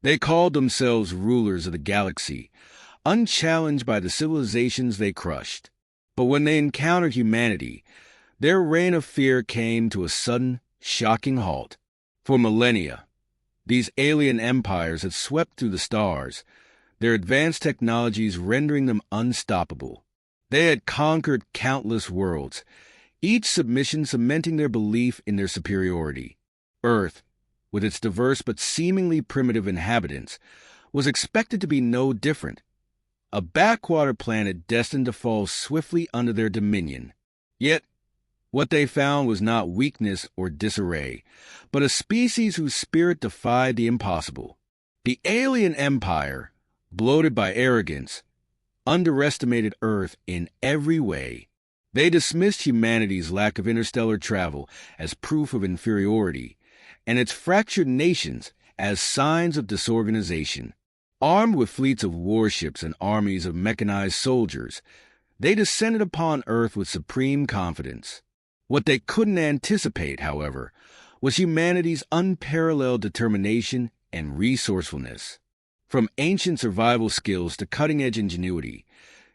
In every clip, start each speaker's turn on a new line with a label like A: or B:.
A: They called themselves rulers of the galaxy, unchallenged by the civilizations they crushed. But when they encountered humanity, their reign of fear came to a sudden, shocking halt. For millennia, these alien empires had swept through the stars, their advanced technologies rendering them unstoppable. They had conquered countless worlds, each submission cementing their belief in their superiority. Earth, with its diverse but seemingly primitive inhabitants, was expected to be no different. A backwater planet destined to fall swiftly under their dominion. Yet, what they found was not weakness or disarray, but a species whose spirit defied the impossible. The alien empire, bloated by arrogance, underestimated Earth in every way. They dismissed humanity's lack of interstellar travel as proof of inferiority, and its fractured nations as signs of disorganization. Armed with fleets of warships and armies of mechanized soldiers, they descended upon Earth with supreme confidence. What they couldn't anticipate, however, was humanity's unparalleled determination and resourcefulness. From ancient survival skills to cutting-edge ingenuity,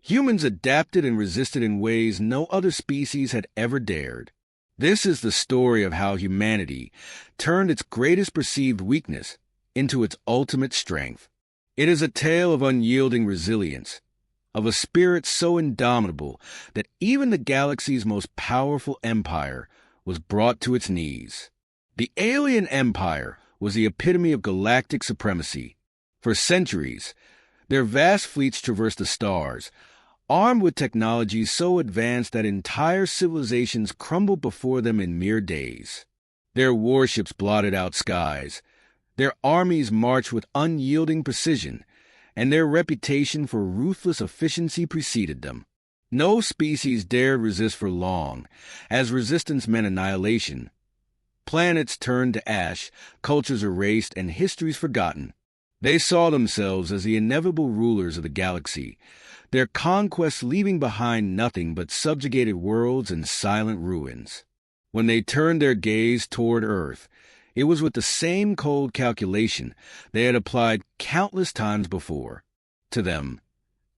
A: humans adapted and resisted in ways no other species had ever dared. This is the story of how humanity turned its greatest perceived weakness into its ultimate strength. It is a tale of unyielding resilience, of a spirit so indomitable that even the galaxy's most powerful empire was brought to its knees. The alien empire was the epitome of galactic supremacy. For centuries, their vast fleets traversed the stars, armed with technology so advanced that entire civilizations crumbled before them in mere days. Their warships blotted out skies, their armies marched with unyielding precision, and their reputation for ruthless efficiency preceded them. No species dared resist for long, as resistance meant annihilation. Planets turned to ash, cultures erased, and histories forgotten. They saw themselves as the inevitable rulers of the galaxy, their conquests leaving behind nothing but subjugated worlds and silent ruins. When they turned their gaze toward Earth, it was with the same cold calculation they had applied countless times before. To them,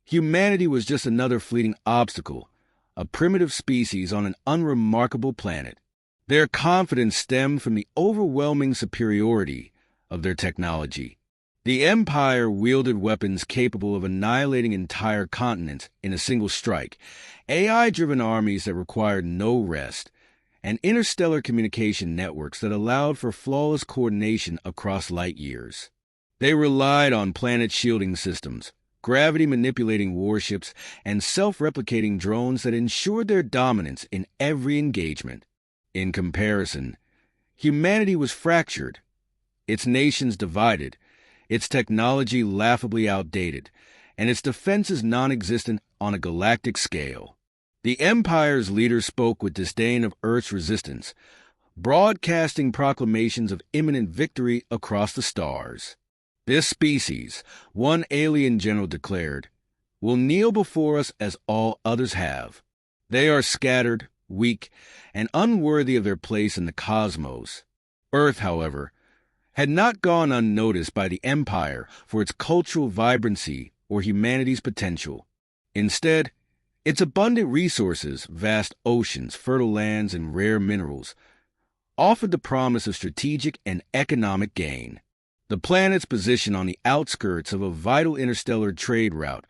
A: humanity was just another fleeting obstacle, a primitive species on an unremarkable planet. Their confidence stemmed from the overwhelming superiority of their technology. The Empire wielded weapons capable of annihilating entire continents in a single strike, AI-driven armies that required no rest, and interstellar communication networks that allowed for flawless coordination across light years. They relied on planet shielding systems, gravity-manipulating warships, and self-replicating drones that ensured their dominance in every engagement. In comparison, humanity was fractured, its nations divided, its technology laughably outdated, and its defenses non-existent on a galactic scale. The Empire's leader spoke with disdain of Earth's resistance, broadcasting proclamations of imminent victory across the stars. This species, one alien general declared, will kneel before us as all others have. They are scattered, weak, and unworthy of their place in the cosmos. Earth, however, had not gone unnoticed by the Empire for its cultural vibrancy or humanity's potential. Instead, its abundant resources, vast oceans, fertile lands, and rare minerals, offered the promise of strategic and economic gain. The planet's position on the outskirts of a vital interstellar trade route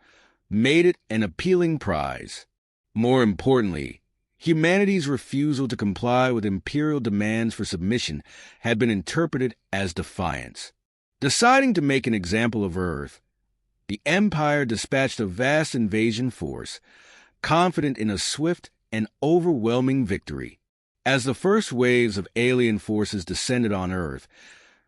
A: made it an appealing prize. More importantly, humanity's refusal to comply with imperial demands for submission had been interpreted as defiance. Deciding to make an example of Earth, the Empire dispatched a vast invasion force, confident in a swift and overwhelming victory. As the first waves of alien forces descended on Earth,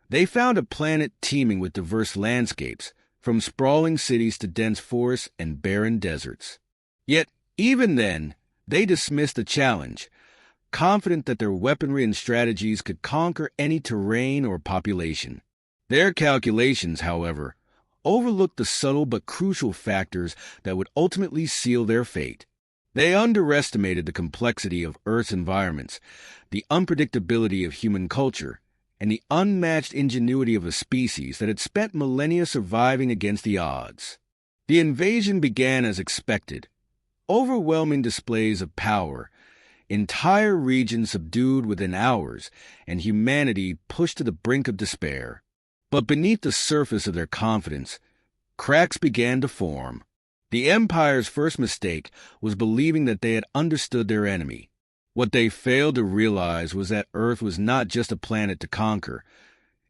A: they found a planet teeming with diverse landscapes, from sprawling cities to dense forests and barren deserts. Yet, even then, they dismissed the challenge, confident that their weaponry and strategies could conquer any terrain or population. Their calculations, however, overlooked the subtle but crucial factors that would ultimately seal their fate. They underestimated the complexity of Earth's environments, the unpredictability of human culture, and the unmatched ingenuity of a species that had spent millennia surviving against the odds. The invasion began as expected. Overwhelming displays of power, entire regions subdued within hours, and humanity pushed to the brink of despair. But beneath the surface of their confidence, cracks began to form. The Empire's first mistake was believing that they had understood their enemy. What they failed to realize was that Earth was not just a planet to conquer.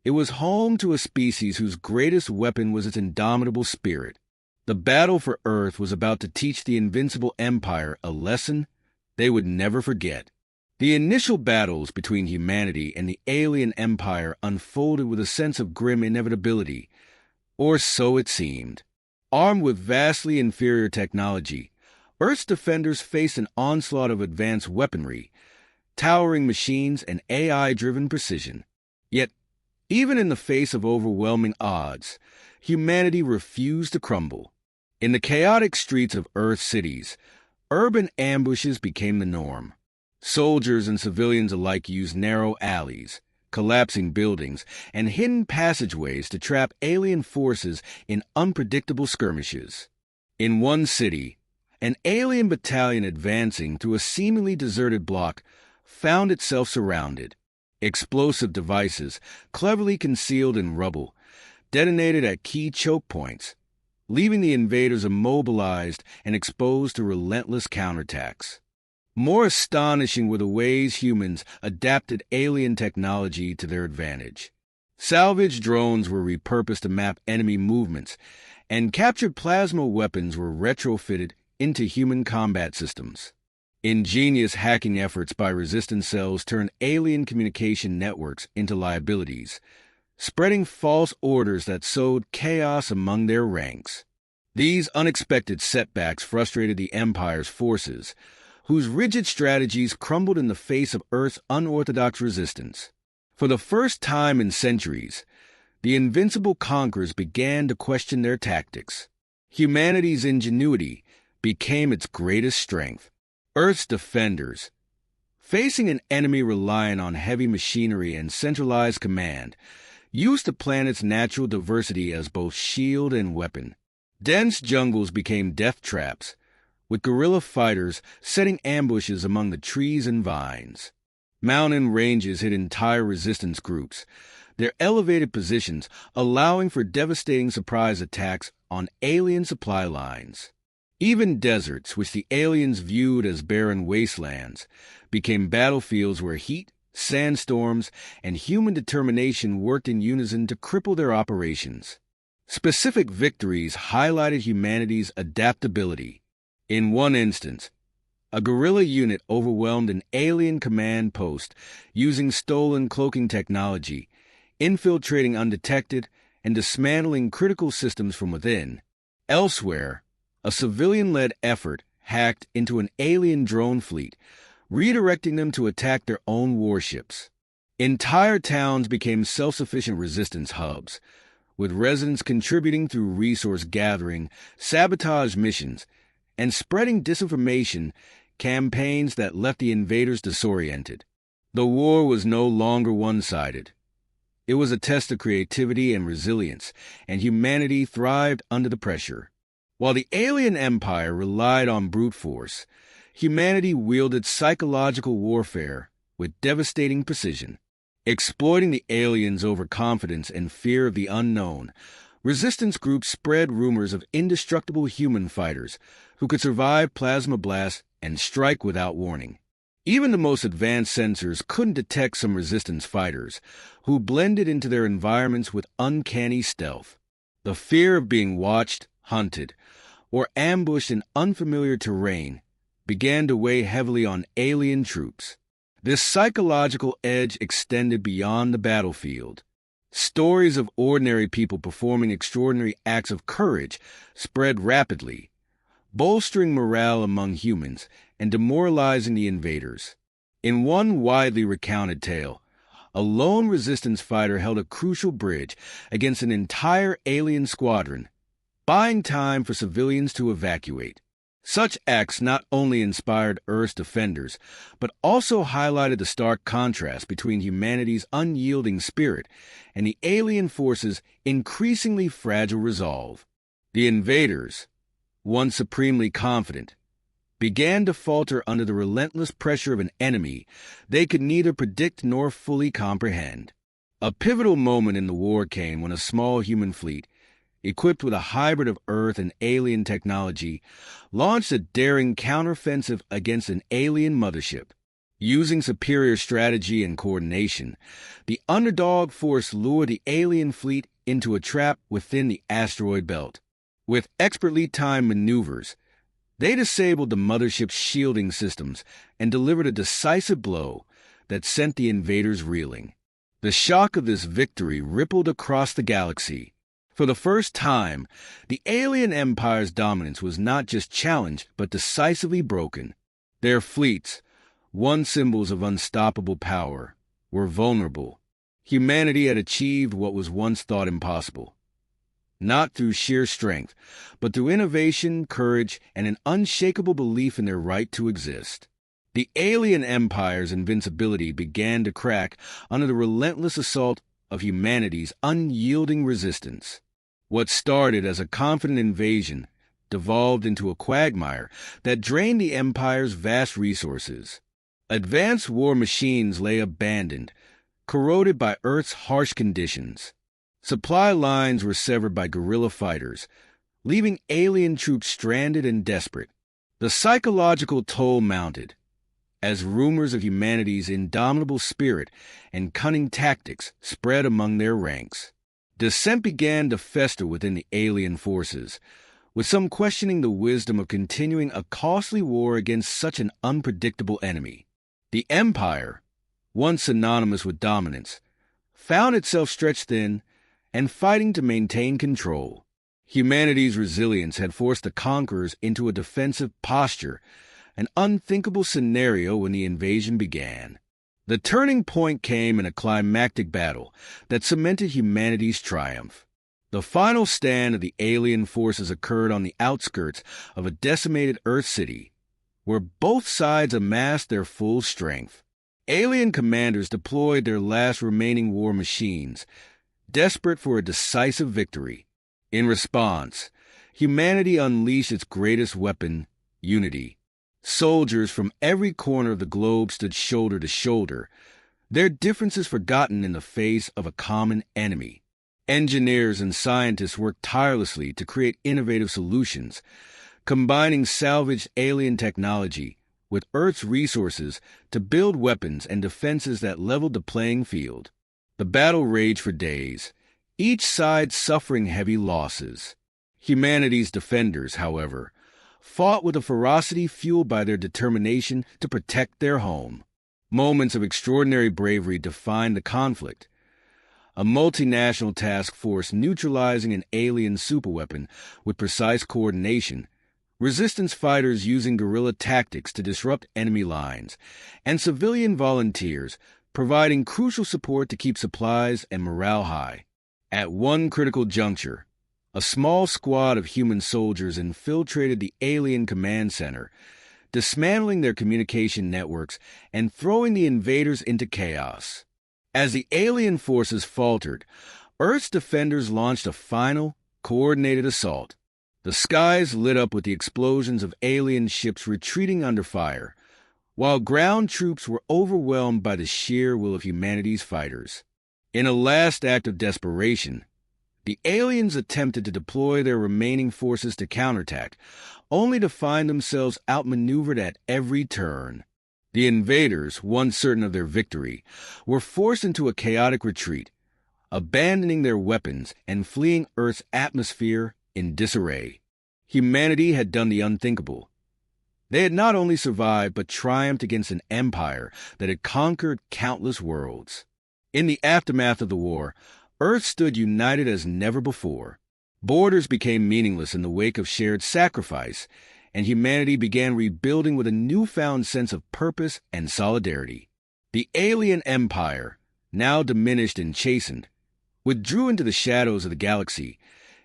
A: It was home to a species whose greatest weapon was its indomitable spirit. The battle for Earth was about to teach the invincible Empire a lesson they would never forget. The initial battles between humanity and the alien empire unfolded with a sense of grim inevitability, or so it seemed. Armed with vastly inferior technology, Earth's defenders faced an onslaught of advanced weaponry, towering machines, and AI-driven precision. Yet, even in the face of overwhelming odds, humanity refused to crumble. In the chaotic streets of Earth's cities, urban ambushes became the norm. Soldiers and civilians alike used narrow alleys, collapsing buildings, and hidden passageways to trap alien forces in unpredictable skirmishes. In one city, an alien battalion advancing through a seemingly deserted block found itself surrounded. Explosive devices, cleverly concealed in rubble, detonated at key choke points, leaving the invaders immobilized and exposed to relentless counterattacks. More astonishing were the ways humans adapted alien technology to their advantage. Salvage drones were repurposed to map enemy movements, and captured plasma weapons were retrofitted into human combat systems. Ingenious hacking efforts by resistance cells turned alien communication networks into liabilities, spreading false orders that sowed chaos among their ranks. These unexpected setbacks frustrated the Empire's forces, whose rigid strategies crumbled in the face of Earth's unorthodox resistance. For the first time in centuries, the invincible conquerors began to question their tactics. Humanity's ingenuity became its greatest strength. Earth's defenders, facing an enemy reliant on heavy machinery and centralized command, used the planet's natural diversity as both shield and weapon. Dense jungles became death traps, with guerrilla fighters setting ambushes among the trees and vines. Mountain ranges hid entire resistance groups, their elevated positions allowing for devastating surprise attacks on alien supply lines. Even deserts, which the aliens viewed as barren wastelands, became battlefields where heat, sandstorms, and human determination worked in unison to cripple their operations. Specific victories highlighted humanity's adaptability. In one instance, a guerrilla unit overwhelmed an alien command post using stolen cloaking technology, infiltrating undetected and dismantling critical systems from within. Elsewhere, a civilian-led effort hacked into an alien drone fleet, redirecting them to attack their own warships. Entire towns became self-sufficient resistance hubs, with residents contributing through resource gathering, sabotage missions, and spreading disinformation campaigns that left the invaders disoriented. The war was no longer one-sided. It was a test of creativity and resilience, and humanity thrived under the pressure. While the alien empire relied on brute force, humanity wielded psychological warfare with devastating precision. Exploiting the aliens' overconfidence and fear of the unknown, resistance groups spread rumors of indestructible human fighters who could survive plasma blasts and strike without warning. Even the most advanced sensors couldn't detect some resistance fighters, who blended into their environments with uncanny stealth. The fear of being watched, hunted, or ambushed in unfamiliar terrain began to weigh heavily on alien troops. This psychological edge extended beyond the battlefield. Stories of ordinary people performing extraordinary acts of courage spread rapidly, bolstering morale among humans and demoralizing the invaders. In one widely recounted tale, a lone resistance fighter held a crucial bridge against an entire alien squadron, buying time for civilians to evacuate. Such acts not only inspired Earth's defenders, but also highlighted the stark contrast between humanity's unyielding spirit and the alien forces' increasingly fragile resolve. The invaders, once supremely confident, began to falter under the relentless pressure of an enemy they could neither predict nor fully comprehend. A pivotal moment in the war came when a small human fleet, equipped with a hybrid of Earth and alien technology, launched a daring counteroffensive against an alien mothership. Using superior strategy and coordination, the underdog force lured the alien fleet into a trap within the asteroid belt. With expertly timed maneuvers, they disabled the mothership's shielding systems and delivered a decisive blow that sent the invaders reeling. The shock of this victory rippled across the galaxy. For the first time, the alien empire's dominance was not just challenged, but decisively broken. Their fleets, once symbols of unstoppable power, were vulnerable. Humanity had achieved what was once thought impossible. Not through sheer strength, but through innovation, courage, and an unshakable belief in their right to exist. The alien empire's invincibility began to crack under the relentless assault of humanity's unyielding resistance. What started as a confident invasion devolved into a quagmire that drained the empire's vast resources. Advanced war machines lay abandoned, corroded by Earth's harsh conditions. Supply lines were severed by guerrilla fighters, leaving alien troops stranded and desperate. The psychological toll mounted, as rumors of humanity's indomitable spirit and cunning tactics spread among their ranks. Dissent began to fester within the alien forces, with some questioning the wisdom of continuing a costly war against such an unpredictable enemy. The Empire, once synonymous with dominance, found itself stretched thin and fighting to maintain control. Humanity's resilience had forced the conquerors into a defensive posture, an unthinkable scenario when the invasion began. The turning point came in a climactic battle that cemented humanity's triumph. The final stand of the alien forces occurred on the outskirts of a decimated Earth city, where both sides amassed their full strength. Alien commanders deployed their last remaining war machines, desperate for a decisive victory. In response, humanity unleashed its greatest weapon, unity. Soldiers from every corner of the globe stood shoulder to shoulder, their differences forgotten in the face of a common enemy. Engineers and scientists worked tirelessly to create innovative solutions, combining salvaged alien technology with Earth's resources to build weapons and defenses that leveled the playing field. The battle raged for days, each side suffering heavy losses. Humanity's defenders, however, fought with a ferocity fueled by their determination to protect their home. Moments of extraordinary bravery defined the conflict. A multinational task force neutralizing an alien superweapon with precise coordination, resistance fighters using guerrilla tactics to disrupt enemy lines, and civilian volunteers providing crucial support to keep supplies and morale high. At one critical juncture, a small squad of human soldiers infiltrated the alien command center, dismantling their communication networks and throwing the invaders into chaos. As the alien forces faltered, Earth's defenders launched a final, coordinated assault. The skies lit up with the explosions of alien ships retreating under fire, while ground troops were overwhelmed by the sheer will of humanity's fighters. In a last act of desperation, the aliens attempted to deploy their remaining forces to counterattack, only to find themselves outmaneuvered at every turn. The invaders, once certain of their victory, were forced into a chaotic retreat, abandoning their weapons and fleeing Earth's atmosphere in disarray. Humanity had done the unthinkable. They had not only survived, but triumphed against an empire that had conquered countless worlds. In the aftermath of the war, Earth stood united as never before. Borders became meaningless in the wake of shared sacrifice, and humanity began rebuilding with a newfound sense of purpose and solidarity. The alien empire, now diminished and chastened, withdrew into the shadows of the galaxy,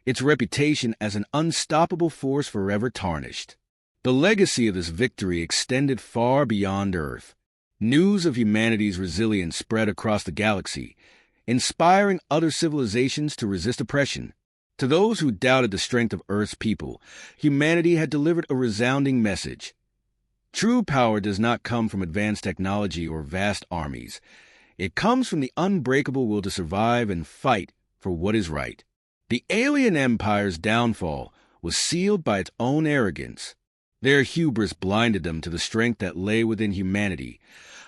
A: its reputation as an unstoppable force forever tarnished. The legacy of this victory extended far beyond Earth. News of humanity's resilience spread across the galaxy, inspiring other civilizations to resist oppression. To those who doubted the strength of Earth's people, humanity had delivered a resounding message. True power does not come from advanced technology or vast armies. It comes from the unbreakable will to survive and fight for what is right. The alien empire's downfall was sealed by its own arrogance. Their hubris blinded them to the strength that lay within humanity,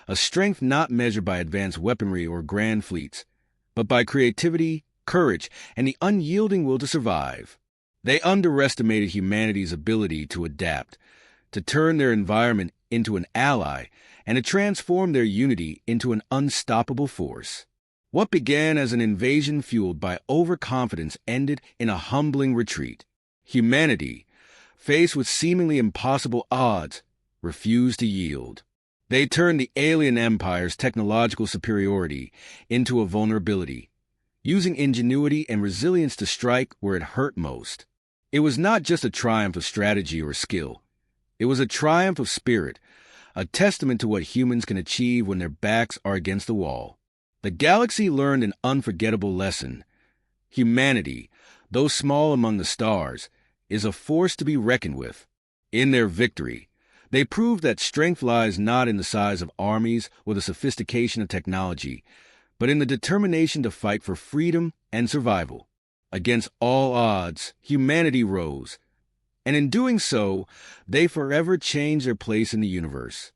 A: a strength not measured by advanced weaponry or grand fleets, but by creativity, courage, and the unyielding will to survive. They underestimated humanity's ability to adapt, to turn their environment into an ally, and to transform their unity into an unstoppable force. What began as an invasion fueled by overconfidence ended in a humbling retreat. Humanity, faced with seemingly impossible odds, refused to yield. They turned the alien empire's technological superiority into a vulnerability, using ingenuity and resilience to strike where it hurt most. It was not just a triumph of strategy or skill. It was a triumph of spirit, a testament to what humans can achieve when their backs are against the wall. The galaxy learned an unforgettable lesson. Humanity, though small among the stars, is a force to be reckoned with. In their victory, they proved that strength lies not in the size of armies or the sophistication of technology, but in the determination to fight for freedom and survival. Against all odds, humanity rose, and in doing so, they forever changed their place in the universe.